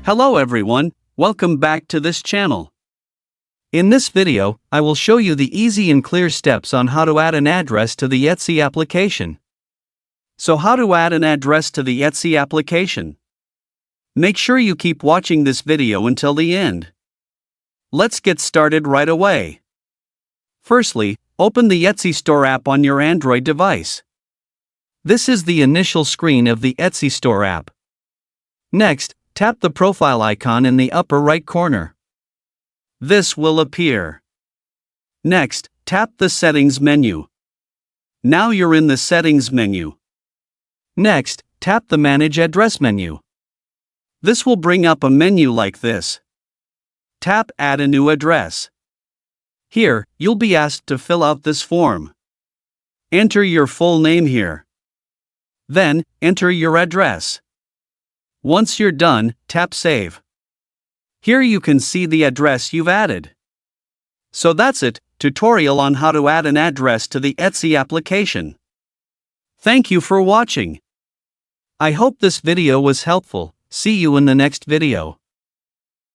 Hello everyone, welcome back to this channel. In this video, I will show you the easy and clear steps on how to add an address to the Etsy application. So how to add an address to the Etsy application? Make sure you keep watching this video until the end. Let's get started right away. Firstly, open the Etsy Store app on your Android device. This is the initial screen of the Etsy Store app. Next, tap the profile icon in the upper right corner. This will appear. Next, tap the Settings menu. Now you're in the Settings menu. Next, tap the Manage Address menu. This will bring up a menu like this. Tap Add a new address. Here, you'll be asked to fill out this form. Enter your full name here. Then, enter your address. Once you're done, tap Save. Here you can see the address you've added. So that's it, tutorial on how to add an address to the Etsy application. Thank you for watching. I hope this video was helpful. See you in the next video.